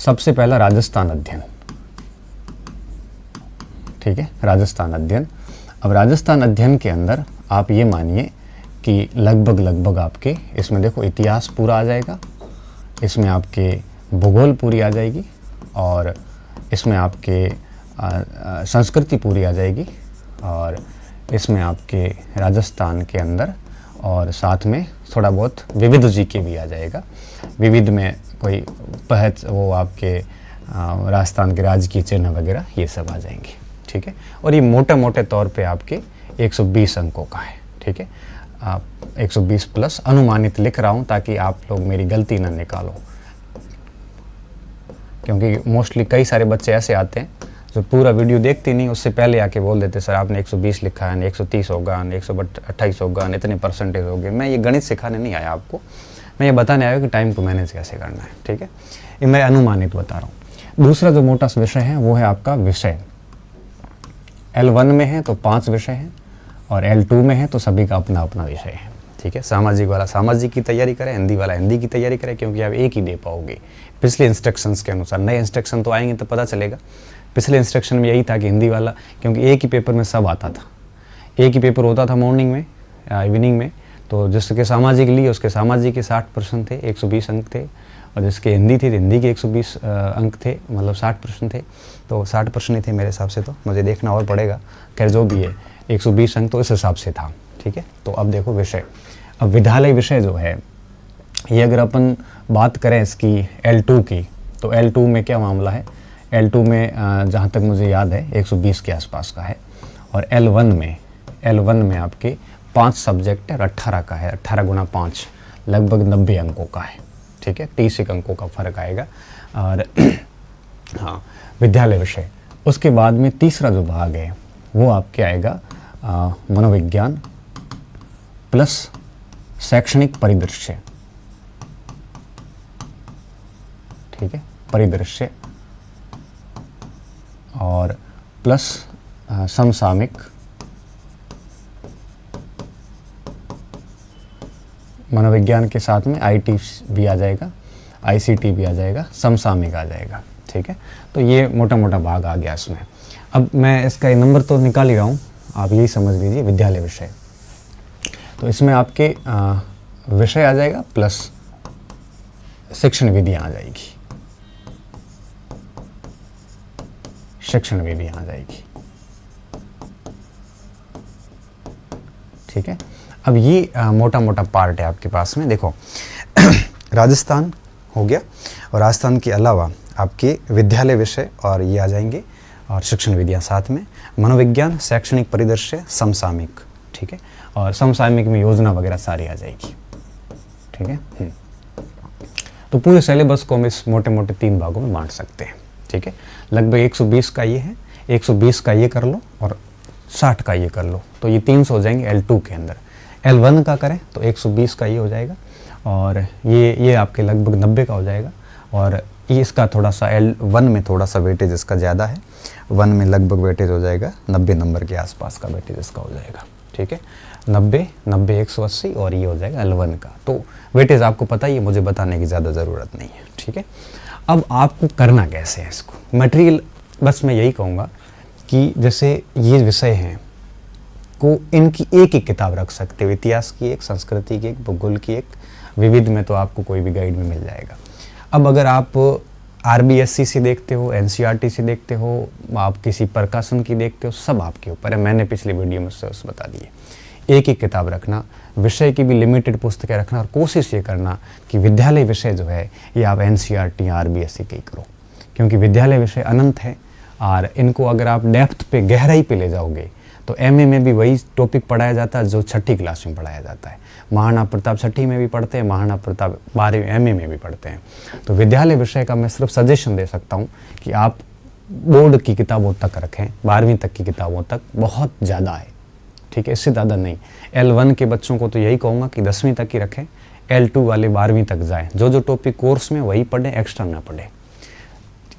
सबसे पहला राजस्थान अध्ययन, ठीक है, राजस्थान अध्ययन। अब राजस्थान अध्ययन के अंदर आप ये मानिए कि लगभग आपके इसमें देखो इतिहास पूरा आ जाएगा, इसमें आपके भूगोल पूरी आ जाएगी, और इसमें आपके संस्कृति पूरी आ जाएगी, और इसमें आपके राजस्थान के अंदर और साथ में थोड़ा बहुत विविध जी के भी आ जाएगा। विविध में कोई वो आपके राजस्थान के राजकीय चिन्ह वगैरह ये सब आ जाएंगे, ठीक है। और ये मोटे तौर पे आपके 120 अंकों का है, ठीक है। आप 120 प्लस अनुमानित लिख रहा हूँ ताकि आप लोग मेरी गलती ना निकालो, क्योंकि मोस्टली कई सारे बच्चे ऐसे आते हैं जो पूरा वीडियो देखते नहीं, उससे पहले आके बोल देते सर आपने 120 लिखा है, 130 होगा, 128 होगा, इतने परसेंटेज हो गए। मैं ये गणित सिखाने नहीं आया आपको, मैं ये बताने आया कि टाइम को मैनेज कैसे करना है, ठीक है। ये मैं अनुमानित बता रहा हूँ। दूसरा जो मोटा विषय है वो है आपका विषय। L1 में है तो 5 विषय हैं, और L2 में है तो सभी का अपना अपना विषय है, ठीक है। सामाजिक वाला सामाजिक की तैयारी करें, हिंदी वाला हिंदी की तैयारी करें, क्योंकि आप एक ही दे पाओगे पिछले इंस्ट्रक्शंस के अनुसार। नए इंस्ट्रक्शन तो आएंगे तो पता चलेगा। पिछले इंस्ट्रक्शन में यही था कि हिंदी वाला, क्योंकि एक ही पेपर में सब आता था, एक ही पेपर होता था मॉर्निंग में या इवनिंग में, तो जिसके सामाजिक लिए उसके सामाजिक के 60% थे, 120 अंक थे, और जिसके हिंदी थी तो हिंदी के 120 अंक थे, मतलब 60% थे, तो 60% ही थे मेरे हिसाब से, तो मुझे देखना और पड़ेगा, खैर जो भी है 120 अंक तो इस हिसाब से था, ठीक है। तो अब देखो विषय, अब विद्यालय विषय जो है ये अगर अपन बात करें इसकी L2 की, तो L2 में क्या मामला है, L2 में जहाँ तक मुझे याद है 120 के आसपास का है, और L1 में आपके 5 सब्जेक्ट है, 18 का है, 18 गुना 5 लगभग 90 अंकों का है, ठीक है। 30 अंकों का फर्क आएगा। और हाँ, विद्यालय विषय। उसके बाद में तीसरा जो भाग है वो आपके आएगा मनोविज्ञान प्लस शैक्षणिक परिदृश्य, ठीक है, परिदृश्य, और प्लस समसामयिक, मनोविज्ञान के साथ में IT भी आ जाएगा, ICT भी आ जाएगा, समसामयिक आ जाएगा, ठीक है। तो ये मोटा भाग आ गया इसमें। अब मैं इसका ये नंबर तो निकाल ही रहा हूँ, आप यही समझ लीजिए विद्यालय विषय। तो इसमें आपके विषय आ जाएगा प्लस शिक्षण विधियाँ आ जाएगी, शिक्षण विधियाँ आ जाएगी, ठीक है। अब ये मोटा पार्ट है आपके पास में। देखो राजस्थान हो गया, और राजस्थान के अलावा आपके विद्यालय विषय और ये आ जाएंगे, और शिक्षण विधियाँ साथ में, मनोविज्ञान, शैक्षणिक परिदृश्य, समसामयिक, ठीक है, और समसामयिक में योजना वगैरह सारी आ जाएगी, ठीक है। तो पूरे सिलेबस को हम इस मोटे 3 भागों में बांट सकते हैं, ठीक है। लगभग 120 का ये है, 120 का ये कर लो, और 60 का ये कर लो, तो ये 300 हो जाएंगे L2 के अंदर। L1 का करें तो 120 का ये हो जाएगा, और ये आपके लगभग 90 का हो जाएगा, और ये इसका थोड़ा सा L1 में थोड़ा सा वेटेज इसका ज़्यादा है, 1 में लगभग वेटेज हो जाएगा 90 नंबर के आसपास का वेटेज इसका हो जाएगा, ठीक है। 90 180, और ये हो जाएगा L1 का। तो वेटेज आपको पता ही है, मुझे बताने की ज़्यादा ज़रूरत नहीं है, ठीक है। अब आपको करना कैसे है इसको, मटेरियल बस मैं यही कहूँगा कि जैसे ये विषय हैं को इनकी एक किताब रख सकते हो, इतिहास की एक, संस्कृति की एक, भूगोल की एक, विविध में तो आपको कोई भी गाइड में मिल जाएगा। अब अगर आप RBSC से देखते हो, NCERT से देखते हो, आप किसी प्रकाशन की देखते हो, सब आपके ऊपर है, मैंने पिछले वीडियो में सोर्स बता दिए। एक किताब रखना, विषय की भी लिमिटेड पुस्तकें रखना, और कोशिश ये करना कि विद्यालय विषय जो है ये आप NCERT या RBSC के ही करो, क्योंकि विद्यालय विषय अनंत है, और इनको अगर आप डेप्थ पे, गहराई पे ले जाओगे तो MA में भी वही टॉपिक पढ़ाया जाता है जो 6ठी क्लास में पढ़ाया जाता है। महाराणा प्रताप 6ठी में भी पढ़ते हैं, महाराणा प्रताप 12वीं MA में भी पढ़ते हैं। तो विद्यालय विषय का मैं सिर्फ सजेशन दे सकता हूँ कि आप बोर्ड की किताबों तक रखें, 12वीं तक की किताबों तक, बहुत ज़्यादा है, ठीक है, इससे ज़्यादा नहीं। L1 के बच्चों को तो यही कहूँगा कि 10वीं तक ही रखें, L2 वाले 12वीं तक जाएँ, जो टॉपिक कोर्स में वही पढ़ें, एक्स्ट्रा ना पढ़ें,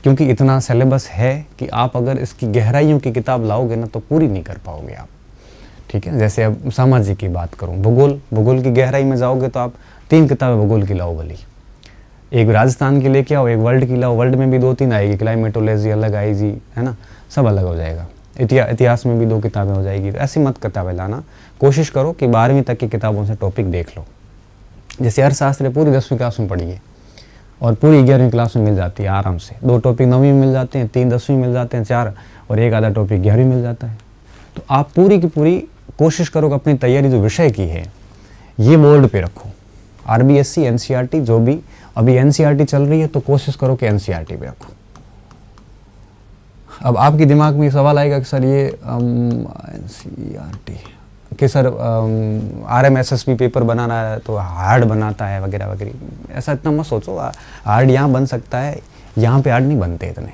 क्योंकि इतना सिलेबस है कि आप अगर इसकी गहराइयों की किताब लाओगे ना तो पूरी नहीं कर पाओगे आप, ठीक है। जैसे अब सामाजिक की बात करूं, भूगोल की गहराई में जाओगे तो आप 3 किताबें भूगोल की लाओ भली, एक राजस्थान की लेके आओ, एक वर्ल्ड की लाओ, वर्ल्ड में भी 2-3 आएगी, क्लाइमेटोलॉजी अलग आएगी, है ना, सब अलग हो जाएगा। इतिहास में भी 2 किताबें हो जाएगी। तो ऐसी मत किताबें लाना, कोशिश करो कि 12वीं तक की किताबों से टॉपिक देख लो। जैसे अर्थशास्त्र पूरी 10वीं क्लास में पढ़िए और पूरी 11वीं क्लास में मिल जाती है आराम से। 2 टॉपिक 9वीं में मिल जाते हैं, 3 10वीं मिल जाते हैं, 4 और एक आधा टॉपिक 11वीं मिल जाता है। तो आप पूरी की पूरी कोशिश करो कि अपनी तैयारी जो विषय की है ये बोर्ड पे रखो। RBSC NCERT जो भी अभी NCERT चल रही है तो कोशिश करो कि NCERT पे रखो। अब आपके दिमाग में सवाल आएगा कि सर ये NCERT कि सर RMSSB पेपर बनाना है तो हार्ड बनाता है वगैरह वगैरह। ऐसा इतना मत सोचो, हार्ड यहाँ बन सकता है, यहाँ पे हार्ड नहीं बनते इतने।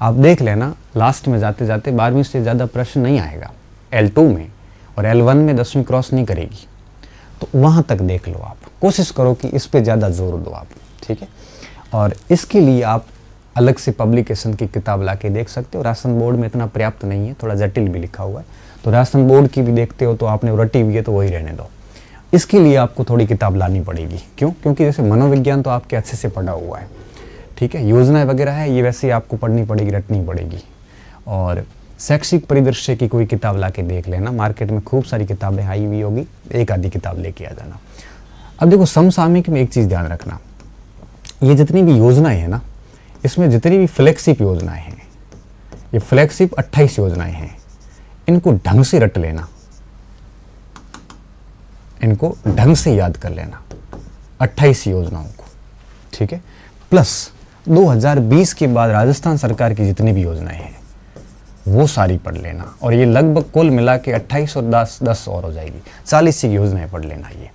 आप देख लेना लास्ट में जाते जाते 12वीं से ज़्यादा प्रश्न नहीं आएगा L2 में, और L1 में 10वीं क्रॉस नहीं करेगी, तो वहाँ तक देख लो। आप कोशिश करो कि इस पे ज़्यादा जोर दो आप, ठीक है। और इसके लिए आप अलग से पब्लिकेशन की किताब ला के देख सकते हो। राजस्थान बोर्ड में इतना पर्याप्त नहीं है, थोड़ा जटिल भी लिखा हुआ है, तो राजस्थान बोर्ड की भी देखते हो तो आपने रटी भी है तो वही रहने दो। इसके लिए आपको थोड़ी किताब लानी पड़ेगी। क्यों? क्योंकि जैसे मनोविज्ञान तो आपके अच्छे से पढ़ा हुआ है, ठीक है, योजनाएं वगैरह है ये वैसे आपको पढ़नी पड़ेगी, रटनी पड़ेगी। और शैक्षिक परिदृश्य की कोई किताब ला के देख लेना, मार्केट में खूब सारी किताबें आई हुई होगी, एक आधी किताब लेके आ जाना। अब देखो समसामयिक में एक चीज़ ध्यान रखना, ये जितनी भी योजनाएं हैं ना, इसमें जितनी भी फ्लैगशिप योजनाएं हैं, ये फ्लैगशिप 28 योजनाएं हैं, इनको ढंग से रट लेना, इनको ढंग से याद कर लेना 28 योजनाओं को, ठीक है। प्लस 2020 के बाद राजस्थान सरकार की जितनी भी योजनाएं हैं वो सारी पढ़ लेना, और ये लगभग कुल मिला के 28 और 10 और हो जाएगी, 40 की योजनाएं पढ़ लेना। ये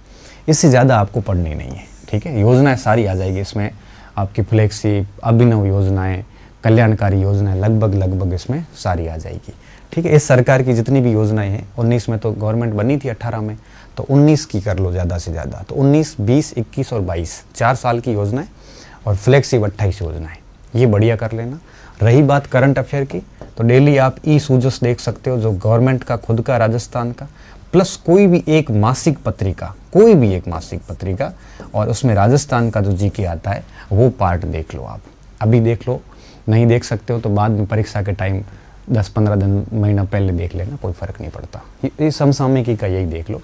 इससे ज़्यादा आपको पढ़नी नहीं है, ठीक है। योजनाएं सारी आ जाएगी इसमें, आपकी फ्लैगशिप, अभिनव योजनाएं, कल्याणकारी योजनाएं लगभग इसमें सारी आ जाएगी, ठीक है। इस सरकार की जितनी भी योजनाएं हैं, 19 में तो गवर्नमेंट बनी थी 18 में, तो 19 की कर लो ज़्यादा से ज़्यादा, तो 19, 20, 21 और 22 4 साल की योजनाएं, और फ्लैगशिप 28 योजनाएं, ये बढ़िया कर लेना। रही बात करंट अफेयर की, तो डेली आप ई-सूजस देख सकते हो, जो गवर्नमेंट का खुद का राजस्थान का, प्लस कोई भी एक मासिक पत्रिका, कोई भी एक मासिक पत्रिका, और उसमें राजस्थान का जो जीके आता है वो पार्ट देख लो आप। अभी देख लो, नहीं देख सकते हो तो बाद में परीक्षा के टाइम 10-15 दिन महीना पहले देख लेना, कोई फ़र्क नहीं पड़ता। ये समसामयिकी का यही देख लो।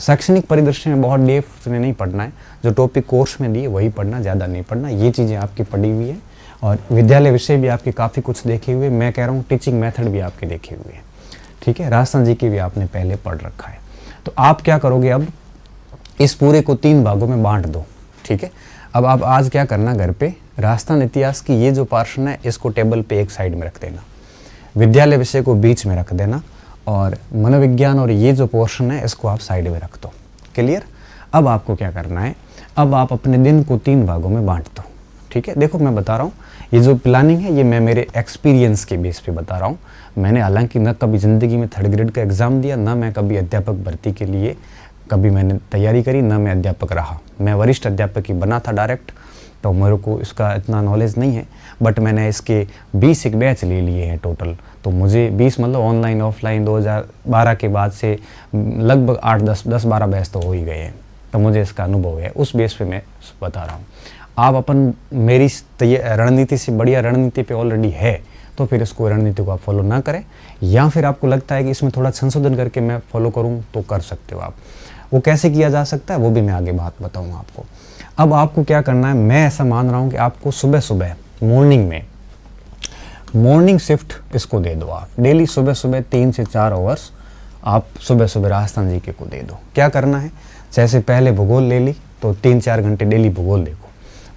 शैक्षणिक परिदृश्य में बहुत डेप्थ में नहीं पढ़ना है, जो टॉपिक कोर्स में दिए वही पढ़ना, ज़्यादा नहीं पढ़ना। ये चीज़ें आपकी पढ़ी हुई है, और विद्यालय विषय भी आपके काफ़ी कुछ देखे हुए, मैं कह रहा हूँ टीचिंग मेथड भी आपके देखे हुए हैं, ठीक है। राजस्थान जी की भी आपने पहले पढ़ रखा है। तो आप क्या करोगे, अब इस पूरे को 3 भागों में बांट दो, ठीक है। अब आप आज क्या करना, घर पे राजस्थान इतिहास की ये जो पोर्शन है इसको टेबल पे एक साइड में रख देना, विद्यालय विषय को बीच में रख देना, और मनोविज्ञान और ये जो पोर्शन है इसको आप साइड में रख दो। क्लियर? अब आपको क्या करना है, अब आप अपने दिन को 3 भागों में बांट दो, ठीक है। देखो मैं बता रहा हूँ, ये जो प्लानिंग है ये मैं मेरे एक्सपीरियंस के बेस पे बता रहा हूँ। मैंने हालांकि न कभी ज़िंदगी में 3rd ग्रेड का एग्ज़ाम दिया, ना मैं कभी अध्यापक भर्ती के लिए कभी मैंने तैयारी करी, ना मैं अध्यापक रहा। मैं वरिष्ठ अध्यापक ही बना था डायरेक्ट, तो मेरे को इसका इतना नॉलेज नहीं है, बट मैंने इसके 20 एक बैच ले लिए हैं टोटल। तो मुझे 20 मतलब ऑनलाइन ऑफलाइन 2012 के बाद से लगभग 8-10-12 बैच तो हो ही गए हैं, तो मुझे इसका अनुभव है, उस बेस पे मैं बता रहा हूँ। आप अपन मेरी रणनीति से बढ़िया रणनीति पे ऑलरेडी है, तो फिर इसको रणनीति को आप फॉलो ना करें, या फिर आपको लगता है कि इसमें थोड़ा संशोधन करके मैं फॉलो करूँ तो कर सकते हो आप। वो कैसे किया जा सकता है वो भी मैं आगे बात बताऊँगा आपको। अब आपको क्या करना है, मैं ऐसा मान रहा हूँ कि आपको सुबह सुबह मॉर्निंग में मॉर्निंग शिफ्ट इसको दे दो आप। डेली सुबह सुबह 3 से 4 आवर्स आप सुबह सुबह राजस्थान जीके को दे दो। क्या करना है, जैसे पहले भूगोल ले ली तो 3-4 घंटे डेली भूगोल देखो,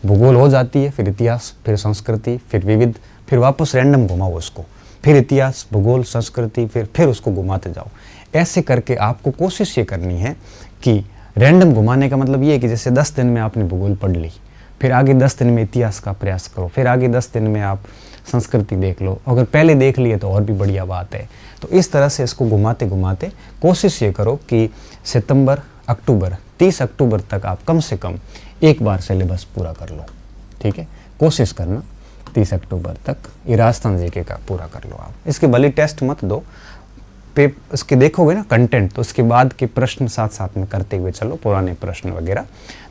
भूगोल हो जाती है, फिर इतिहास, फिर संस्कृति, फिर विविध, फिर वापस रैंडम घुमाओ उसको, फिर इतिहास, भूगोल, संस्कृति, फिर उसको घुमाते जाओ। ऐसे करके आपको कोशिश ये करनी है कि रैंडम घुमाने का मतलब ये है कि जैसे 10 दिन में आपने भूगोल पढ़ ली, फिर आगे 10 दिन में इतिहास का प्रयास करो, फिर आगे 10 दिन में आप संस्कृति देख लो। अगर पहले देख लिए तो और भी बढ़िया बात है। तो इस तरह से इसको घुमाते घुमाते कोशिश ये करो कि सितंबर, अक्टूबर, 30 अक्टूबर तक आप कम से कम एक बार सिलेबस पूरा कर लो, ठीक है। कोशिश करना 30 अक्टूबर तक ये राजस्थान जीके का पूरा कर लो आप। इसके भले टेस्ट मत दो, उसके देखोगे ना कंटेंट, तो उसके बाद के प्रश्न साथ साथ में करते हुए चलो, पुराने प्रश्न वगैरह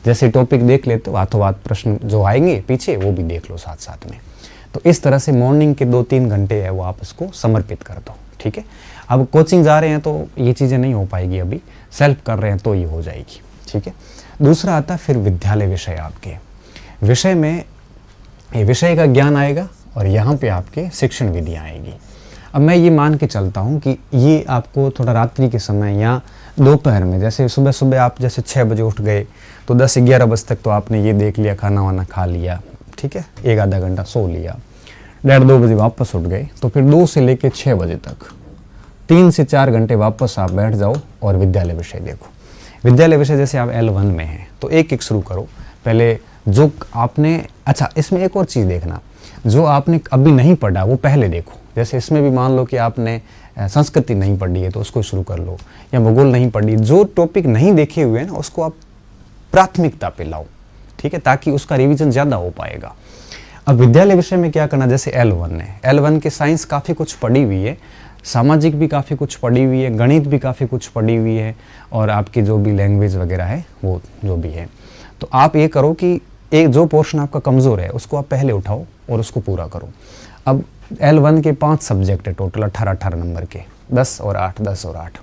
जैसे टॉपिक देख लेते हो, हाथों हाथ प्रश्न जो आएंगे पीछे वो भी देख लो साथ साथ में। तो इस तरह से मॉर्निंग के 2-3 घंटे है वो आप उसको समर्पित कर दो, ठीक है। अब कोचिंग जा रहे हैं तो ये चीज़ें नहीं हो पाएगी, अभी सेल्फ कर रहे हैं तो ये हो जाएगी, ठीक है। दूसरा आता है फिर विद्यालय विषय। आपके विषय में ये विषय का ज्ञान आएगा और यहाँ पे आपके शिक्षण विधियाँ आएगी। अब मैं ये मान के चलता हूँ कि ये आपको थोड़ा रात्रि के समय या दोपहर में, जैसे सुबह सुबह आप जैसे 6 बजे उठ गए तो 10-11 बजे तक तो आपने ये देख लिया, खाना वाना खा लिया, ठीक है, 1-आधा घंटा सो लिया, 1:30-2 बजे वापस उठ गए, तो फिर 2 से लेकर 6 बजे तक 3 से 4 घंटे वापस आप बैठ जाओ और विद्यालय विषय देखो। विद्यालय विषय जैसे आप L1 में हैं तो एक एक शुरू करो। पहले जो आपने, अच्छा इसमें एक और चीज़ देखना, जो आपने अभी नहीं पढ़ा वो पहले देखो। जैसे इसमें भी मान लो कि आपने संस्कृति नहीं पढ़ी है तो उसको शुरू कर लो, या भूगोल नहीं पढ़ी, जो टॉपिक नहीं देखे हुए हैं ना उसको आप प्राथमिकता पे लाओ, ठीक है, ताकि उसका रिवीजन ज़्यादा हो पाएगा। अब विद्यालय विषय में क्या करना, जैसे L1 है, L1 के साइंस काफ़ी कुछ पढ़ी हुई है, सामाजिक भी काफ़ी कुछ पढ़ी हुई है, गणित भी काफ़ी कुछ पढ़ी हुई है, और आपकी जो भी लैंग्वेज वगैरह है वो जो भी है, तो आप ये करो कि एक जो पोर्शन आपका कमज़ोर है उसको आप पहले उठाओ और उसको पूरा करो। अब L1 के 5 सब्जेक्ट है टोटल, 18-18 नंबर के, 10 और 8, 10 और 8।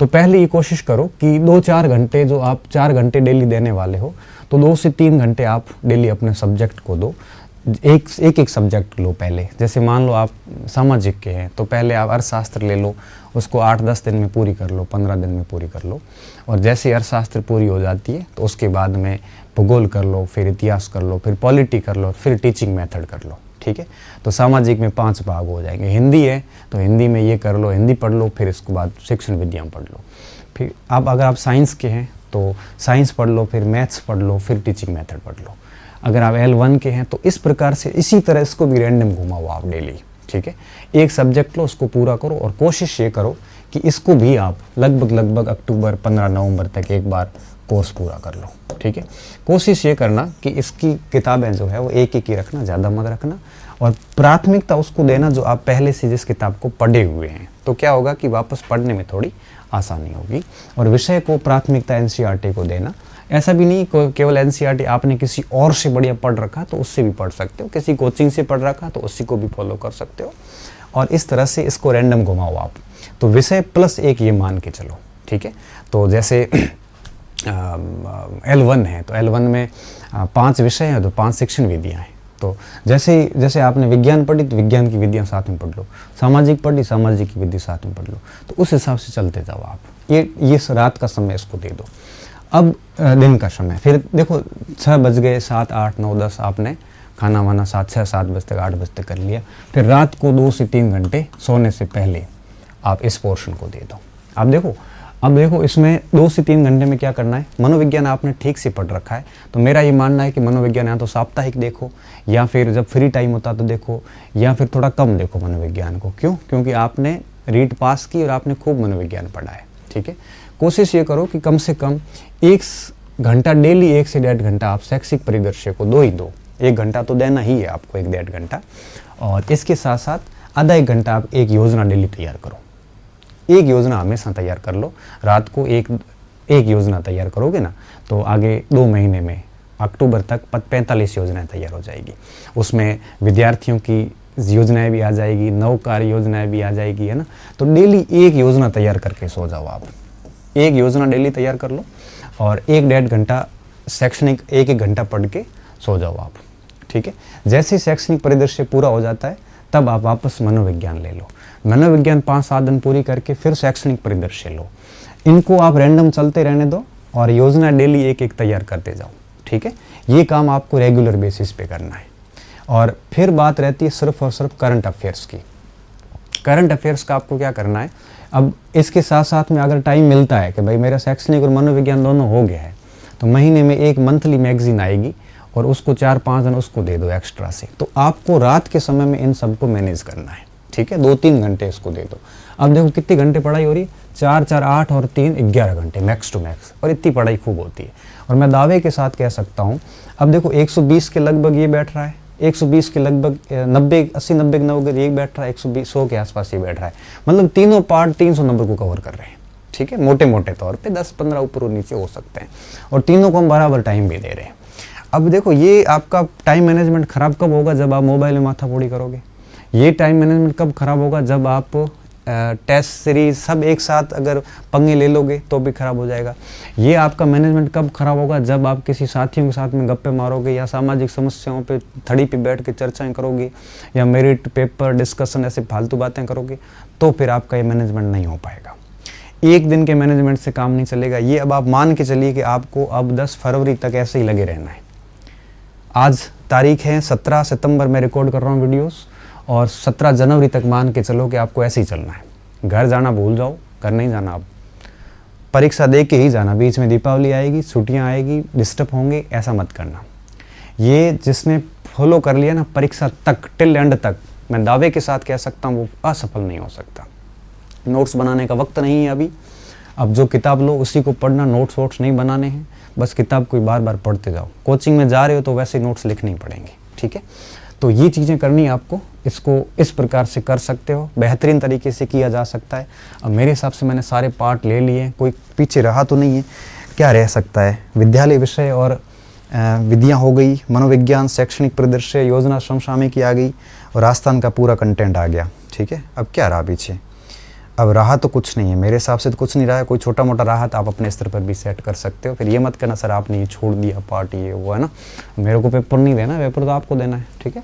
तो पहले ये कोशिश करो कि 2-4 घंटे, जो आप 4 घंटे डेली देने वाले हो, तो 2 से 3 घंटे आप डेली अपने सब्जेक्ट को दो। एक सब्जेक्ट लो पहले। जैसे मान लो आप सामाजिक के हैं तो पहले आप अर्थशास्त्र ले लो, उसको 8-10 दिन में पूरी कर लो, 15 दिन में पूरी कर लो, और जैसे अर्थशास्त्र पूरी हो जाती है तो उसके बाद में भूगोल कर लो, फिर इतिहास कर लो, फिर पॉलिटी कर लो, फिर टीचिंग मेथड कर लो, ठीक है। तो सामाजिक में 5 भाग हो जाएंगे। हिंदी है तो हिंदी में ये कर लो, हिंदी पढ़ लो, फिर इसके बाद शिक्षण विद्याएं पढ़ लो। फिर अब अगर आप साइंस के हैं तो साइंस पढ़ लो, फिर मैथ्स पढ़ लो, फिर टीचिंग मेथड पढ़ लो। अगर आप L1 के हैं तो इस प्रकार से इसी तरह इसको भी रैंडम घुमाओ आप डेली, ठीक है। एक सब्जेक्ट लो, उसको पूरा करो, और कोशिश ये करो कि इसको भी आप लगभग अक्टूबर 15 नवंबर तक एक बार कोर्स पूरा कर लो, ठीक है। कोशिश ये करना कि इसकी किताबें जो है वो एक ही रखना, ज़्यादा मत रखना, और प्राथमिकता उसको देना जो आप पहले से जिस किताब को पढ़े हुए हैं। तो क्या होगा कि वापस पढ़ने में थोड़ी आसानी होगी। और विषय को प्राथमिकता NCERT को देना। ऐसा भी नहीं केवल NCERT आपने किसी और से बढ़िया पढ़ रखा तो उससे भी पढ़ सकते हो, किसी कोचिंग से पढ़ रखा तो उसी को भी फॉलो कर सकते हो, और इस तरह से इसको रैंडम घुमाओ आप। तो विषय प्लस एक ये मान के चलो, ठीक है। तो जैसे L1 है तो L1 में 5 विषय हैं तो 5 शिक्षण विधियाँ हैं। तो जैसे आपने विज्ञान पढ़ी तो विज्ञान की विधियाँ साथ में पढ़ लो, सामाजिक पढ़ी सामाजिक की विधि साथ में पढ़ लो, तो उस हिसाब से चलते जाओ आप। ये रात का समय इसको दे दो। अब दिन का समय फिर देखो, 6 बज गए, 7, 8, 9, 10 आपने खाना वाना 7, 6, 7 बजे तक 8 बजे तक कर लिया। फिर रात को 2 से 3 घंटे सोने से पहले आप इस पोर्शन को दे दो। अब देखो इसमें 2 से 3 घंटे में क्या करना है। मनोविज्ञान आपने ठीक से पढ़ रखा है तो मेरा ये मानना है कि मनोविज्ञान या तो साप्ताहिक देखो, या फिर जब फ्री टाइम होता तो देखो, या फिर थोड़ा कम देखो मनोविज्ञान को। क्यों? क्योंकि आपने रीट पास की और आपने खूब मनोविज्ञान पढ़ा है, ठीक है। कोशिश ये करो कि कम से कम 1 घंटा डेली, 1 से 1.5 घंटा आप शैक्षिक परिदृश्य को दो ही दो। 1 घंटा तो देना ही है आपको, 1-1.5 घंटा। और इसके साथ साथ आधा 1 घंटा आप एक योजना डेली तैयार करो। एक योजना हमेशा तैयार कर लो। रात को एक योजना तैयार करोगे ना तो आगे 2 महीने में अक्टूबर तक 45 योजनाएं तैयार हो जाएगी। उसमें विद्यार्थियों की योजनाएं भी आ जाएगी, नव कार्य योजनाएं भी आ जाएगी, है ना। तो डेली एक योजना तैयार करके सो जाओ आप। एक योजना डेली तैयार कर लो और 1-1.5 घंटा शैक्षणिक 1-1 घंटा पढ़ के सो जाओ आप, ठीक है। जैसे शैक्षणिक परिदृश्य पूरा हो जाता है तब आप वापस मनोविज्ञान ले लो। मनोविज्ञान 5-7 दिन पूरी करके फिर शैक्षणिक परिदृश्य लो। इनको आप रैंडम चलते रहने दो और योजना डेली 1-1 तैयार करते जाओ, ठीक है। ये काम आपको रेगुलर बेसिस पे करना है। और फिर बात रहती है सिर्फ और सिर्फ करंट अफेयर्स की। करंट अफेयर्स का आपको क्या करना है, अब इसके साथ साथ में अगर टाइम मिलता है कि भाई मेरा शैक्षणिक और मनोविज्ञान दोनों हो गया है तो महीने में एक मंथली मैगजीन आएगी और उसको 4-5 दिन उसको दे दो एक्स्ट्रा से। तो आपको रात के समय में इन सबको मैनेज करना है, ठीक है। 2-3 घंटे इसको दे दो। अब देखो कितनी घंटे पढ़ाई हो रही है, 4-4, 8 और 3, 11 घंटे मैक्स टू मैक्स, और इतनी पढ़ाई खूब होती है। और मैं दावे के साथ कह सकता हूँ, अब देखो 120 के लगभग ये बैठ रहा है, 120 के लगभग 80-90 के नंबर ये बैठ रहा है, 120-100 के आसपास ये बैठ रहा है। मतलब तीनों पार्ट 300 नंबर को कवर कर रहे हैं, ठीक है, मोटे मोटे तौर पे 10-15 ऊपर और नीचे हो सकते हैं, और तीनों को हम बराबर टाइम भी दे रहे हैं। अब देखो ये आपका टाइम मैनेजमेंट खराब कब होगा, जब आप मोबाइल में माथापौड़ी करोगे। ये टाइम मैनेजमेंट कब खराब होगा, जब आप टेस्ट सीरीज सब एक साथ अगर पंगे ले लोगे तो भी खराब हो जाएगा। ये आपका मैनेजमेंट कब खराब होगा, जब आप किसी साथियों के साथ में गप्पे मारोगे या सामाजिक समस्याओं पे थड़ी पे बैठ के चर्चाएं करोगे या मेरिट पेपर डिस्कशन ऐसे फालतू बातें करोगे, तो फिर आपका ये मैनेजमेंट नहीं हो पाएगा। एक दिन के मैनेजमेंट से काम नहीं चलेगा। ये अब आप मान के चलिए कि आपको अब 10 फरवरी तक ऐसे ही लगे रहना है। आज तारीख है 17 सितंबर में रिकॉर्ड कर रहा हूँ वीडियोस, और 17 जनवरी तक मान के चलो कि आपको ऐसे ही चलना है। घर जाना भूल जाओ, घर नहीं जाना, आप परीक्षा दे के ही जाना। बीच में दीपावली आएगी, छुट्टियां आएगी, डिस्टर्ब होंगे, ऐसा मत करना। ये जिसने फॉलो कर लिया ना परीक्षा तक, टिल एंड तक, मैं दावे के साथ कह सकता हूँ वो असफल नहीं हो सकता। नोट्स बनाने का वक्त नहीं है अभी। अब जो किताब लो उसी को पढ़ना, नोट्स वोट्स नहीं बनाने हैं, बस किताब को बार बार पढ़ते जाओ। कोचिंग में जा रहे हो तो वैसे नोट्स लिखने ही पड़ेंगे, ठीक है। तो ये चीज़ें करनी है आपको, इसको इस प्रकार से कर सकते हो, बेहतरीन तरीके से किया जा सकता है। अब मेरे हिसाब से मैंने सारे पार्ट ले लिए, कोई पीछे रहा तो नहीं है। क्या रह सकता है, विद्यालय विषय और विधियाँ हो गई, मनोविज्ञान, शैक्षणिक परिदृश्य, योजना समसामयिकी आ गई, और राजस्थान का पूरा कंटेंट आ गया, ठीक है। अब क्या रहा पीछे, अब रहा तो कुछ नहीं है मेरे हिसाब से, तो कुछ नहीं रहा है। कोई छोटा मोटा रहा तो आप अपने स्तर पर भी सेट कर सकते हो। फिर ये मत करना सर आपने ये छोड़ दिया पार्ट, ये वो है ना, मेरे को पेपर नहीं देना, पेपर तो आपको देना है, ठीक है।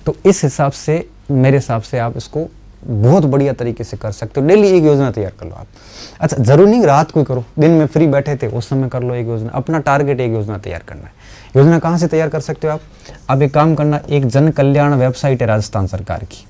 तो इस हिसाब से मेरे हिसाब से आप इसको बहुत बढ़िया तरीके से कर सकते हो। डेली एक योजना तैयार कर लो आप। अच्छा, जरूरी नहीं रात को ही करो, दिन में फ्री बैठे थे उस समय कर लो एक योजना। अपना टारगेट एक योजना तैयार करना है। योजना कहाँ से तैयार कर सकते हो आप एक काम करना, एक जन कल्याण वेबसाइट है राजस्थान सरकार की,